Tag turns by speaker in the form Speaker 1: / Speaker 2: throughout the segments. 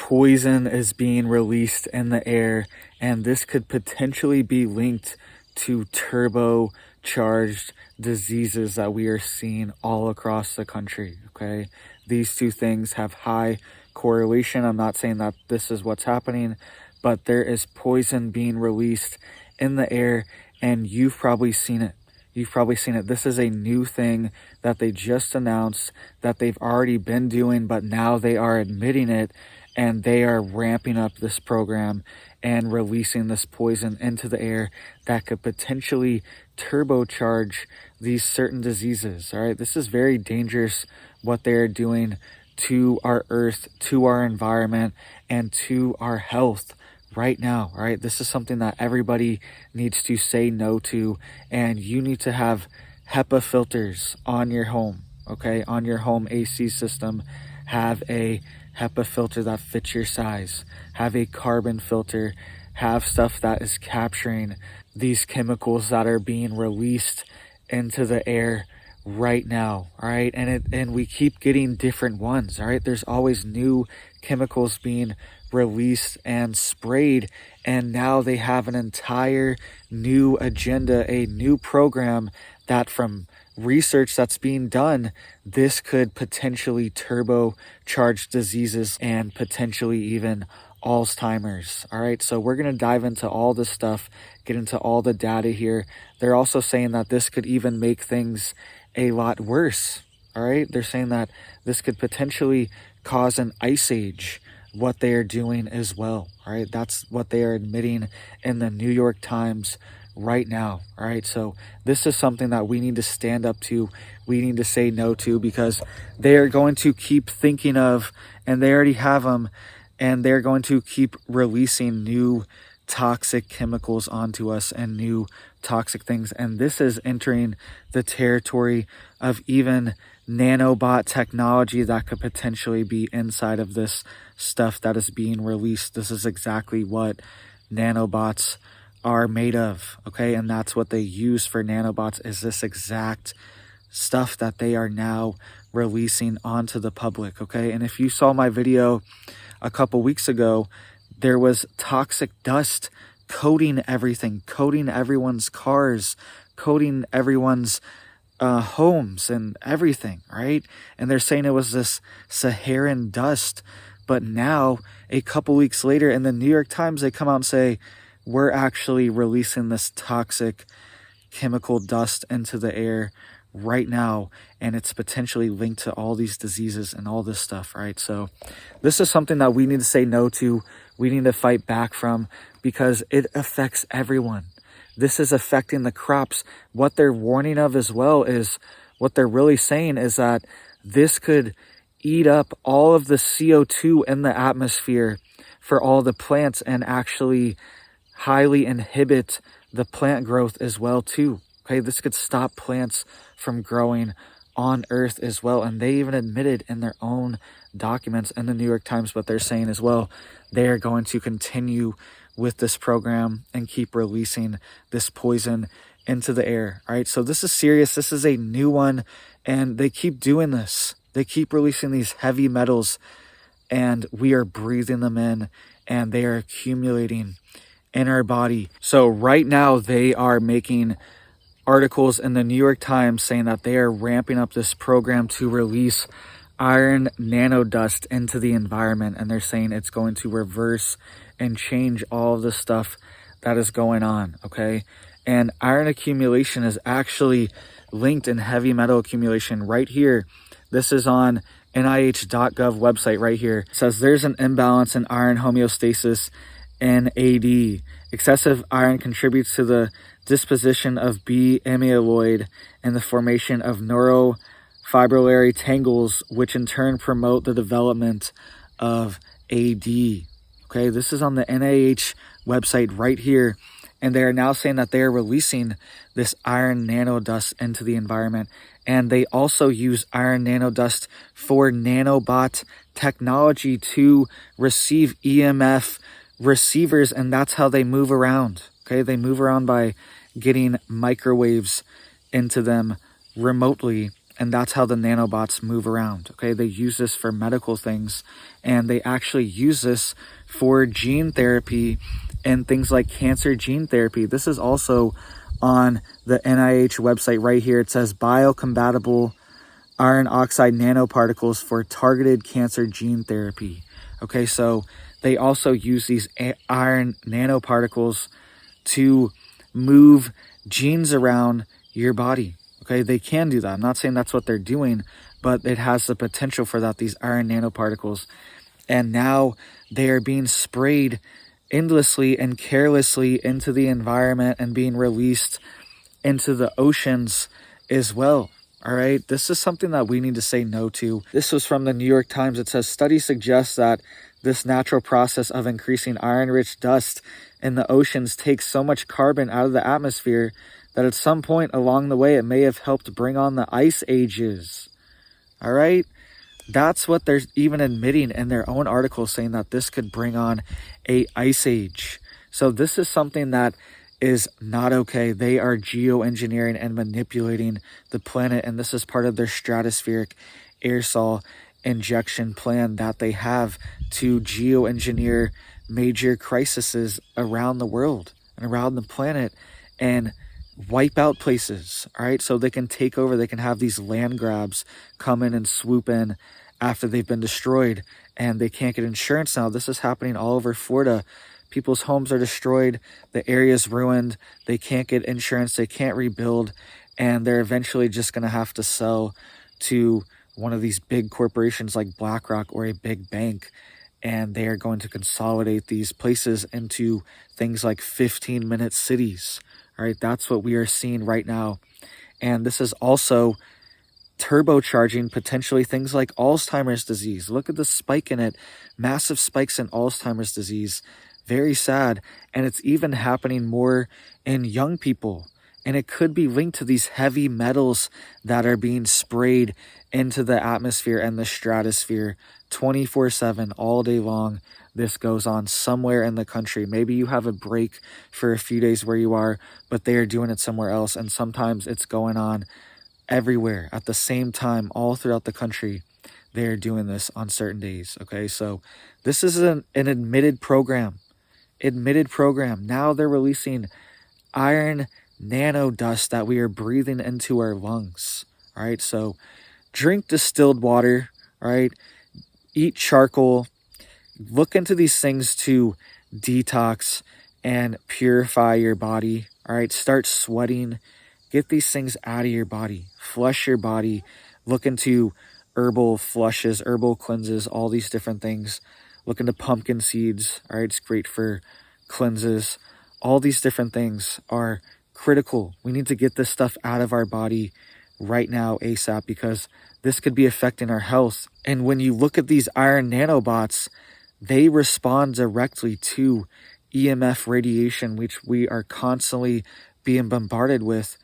Speaker 1: poison is being released in the air, and this could potentially be linked to turbocharged diseases that we are seeing all across the country. Okay, these two things have high correlation. I'm not saying that this is what's happening, but there is poison being released in the air, and you've probably seen it. You've probably seen it. This is a new thing that they just announced that they've already been doing, but now they are admitting it, and they are ramping up this program and releasing this poison into the air that could potentially turbocharge these certain diseases. All right, this is very dangerous what they are doing to our earth, to our environment, and to our health right now. All right, this is something that everybody needs to say no to, and you need to have HEPA filters on your home. Okay, on your home AC system, have a HEPA filter that fits your size, have a carbon filter, have stuff that is capturing these chemicals that are being released into the air right now. All right, and we keep getting different ones. All right, there's always new chemicals being released and sprayed, and now they have an entire new agenda, a new program that, from research that's being done, this could potentially turbocharge diseases and potentially even Alzheimer's. All right, so we're going to dive into all this stuff, get into all the data here. They're also saying that this could even make things a lot worse. All right, they're saying that this could potentially cause an ice age, what they are doing as well. All right, that's what they are admitting in the New York Times right now. All right, so this is something that we need to stand up to, we need to say no to, because they are going to keep thinking of, and they already have them, and they're going to keep releasing new toxic chemicals onto us and new toxic things. And this is entering the territory of even nanobot technology that could potentially be inside of this stuff that is being released. This is exactly what nanobots are made of. Okay, and that's what they use for nanobots, is this exact stuff that they are now releasing onto the public. Okay, and if you saw my video a couple weeks ago, there was toxic dust coating everything, coating everyone's cars, coating everyone's homes and everything, right? And they're saying it was this Saharan dust. But now, a couple weeks later, in the New York Times, they come out and say, we're actually releasing this toxic chemical dust into the air right now, and it's potentially linked to all these diseases and all this stuff, right? So this is something that we need to say no to, we need to fight back from, because it affects everyone. This is affecting the crops. What they're warning of as well is, what they're really saying is that this could eat up all of the CO2 in the atmosphere for all the plants, and actually highly inhibit the plant growth as well too. Okay, this could stop plants from growing on Earth as well. And they even admitted in their own documents in the New York Times, what they're saying as well, they are going to continue with this program and keep releasing this poison into the air. All right, so this is serious. This is a new one, and they keep doing this. They keep releasing these heavy metals, and we are breathing them in, and they are accumulating in our body. So right now they are making articles in the New York Times saying that they are ramping up this program to release iron nanodust into the environment, and they're saying it's going to reverse and change all of the stuff that is going on. Okay, and iron accumulation is actually linked in heavy metal accumulation right here. This is on NIH.gov website right here. It says there's an imbalance in iron homeostasis in AD. Excessive iron contributes to the disposition of B amyloid and the formation of neurofibrillary tangles, which in turn promote the development of AD. Okay, this is on the NIH website right here, and they are now saying that they are releasing this iron nanodust into the environment, and they also use iron nanodust for nanobot technology to receive EMF receivers, and that's how they move around. Okay, they move around by getting microwaves into them remotely, And that's how the nanobots move around. Okay, they use this for medical things, and they actually use this for gene therapy and things like cancer gene therapy. This is also on the NIH website right here. It says biocompatible iron oxide nanoparticles for targeted cancer gene therapy. Okay, so they also use these iron nanoparticles to move genes around your body. Okay, they can do that. I'm not saying that's what they're doing, but it has the potential for that, these iron nanoparticles. And now they are being sprayed endlessly and carelessly into the environment and being released into the oceans as well. All right, this is something that we need to say no to. This was from the New York Times. It says, study suggests that this natural process of increasing iron-rich dust in the oceans takes so much carbon out of the atmosphere that at some point along the way, it may have helped bring on the ice ages. All right, that's what they're even admitting in their own article, saying that this could bring on a ice age. So this is something that is not okay. They are geoengineering and manipulating the planet, and this is part of their stratospheric aerosol injection plan that they have to geoengineer major crises around the world and around the planet and wipe out places. All right, so they can take over, they can have these land grabs come in and swoop in after they've been destroyed, and they can't get insurance now. This is happening all over Florida. People's homes are destroyed, the area's ruined, they can't get insurance, they can't rebuild, and they're eventually just going to have to sell to one of these big corporations like BlackRock or a big bank, and they are going to consolidate these places into things like 15-minute cities. All right, that's what we are seeing right now. And this is also turbocharging potentially things like Alzheimer's disease. Look at the spike in it, massive spikes in Alzheimer's disease. Very sad. And it's even happening more in young people. And it could be linked to these heavy metals that are being sprayed into the atmosphere and the stratosphere 24/7 all day long. This goes on somewhere in the country. Maybe you have a break for a few days where you are, but they are doing it somewhere else. And sometimes it's going on everywhere at the same time, all throughout the country. They are doing this on certain days. Okay, so this is an admitted program. Now they're releasing iron nano dust that we are breathing into our lungs. All right, so drink distilled water. All right, eat charcoal. Look into these things to detox and purify your body. All right, start sweating. Get these things out of your body. Flush your body. Look into herbal flushes, herbal cleanses, all these different things. Look into pumpkin seeds. All right, it's great for cleanses. All these different things are critical. We need to get this stuff out of our body right now ASAP, because this could be affecting our health. And when you look at these iron nanobots, they respond directly to EMF radiation, which we are constantly being bombarded with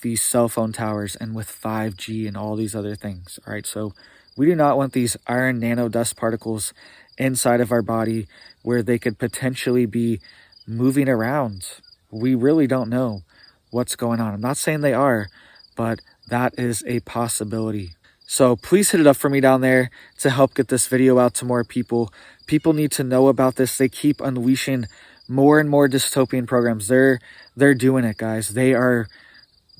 Speaker 1: these cell phone towers and with 5G and all these other things. All right, so we do not want these iron nano dust particles inside of our body where they could potentially be moving around. We really don't know what's going on. I'm not saying they are, but that is a possibility. So please hit it up for me down there to help get this video out to more people. People need to know about this. They keep unleashing more and more dystopian programs. They're doing it, guys. They are,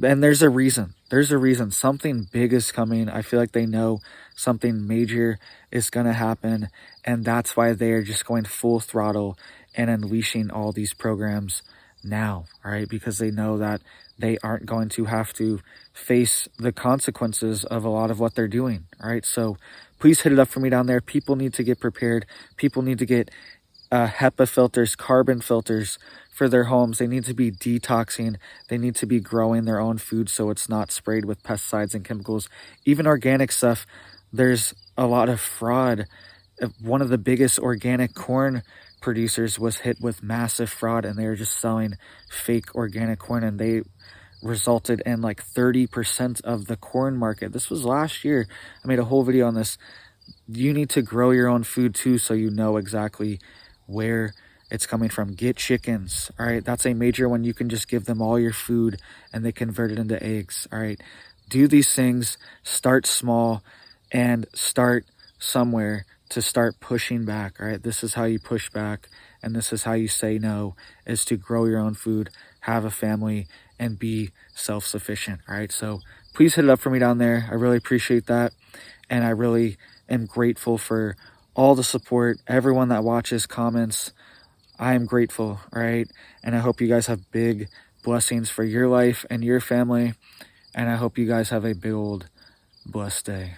Speaker 1: and there's a reason. There's a reason. Something big is coming. I feel like they know something major is going to happen, and that's why they are just going full throttle and unleashing all these programs now, all right? Because they know that they aren't going to have to face the consequences of a lot of what they're doing, all right? So please hit it up for me down there. People need to get prepared. People need to get HEPA filters, carbon filters for their homes. They need to be detoxing. They need to be growing their own food so it's not sprayed with pesticides and chemicals. Even organic stuff, there's a lot of fraud. One of the biggest organic corn producers was hit with massive fraud, and they were just selling fake organic corn, and they resulted in like 30% of the corn market. This was last year. I made a whole video on this. You need to grow your own food too, so you know exactly where it's coming from. Get chickens, all right? That's a major one. You can just give them all your food and they convert it into eggs, all right? do these things, start small, and start somewhere to start pushing back. All right, this is how you push back, and this is how you say no, is to grow your own food, have a family, and be self-sufficient. All right, so please hit it up for me down there. I really appreciate that, and I really am grateful for all the support, everyone that watches, comments. I am grateful, right? And I hope you guys have big blessings for your life and your family, and I hope you guys have a big old blessed day.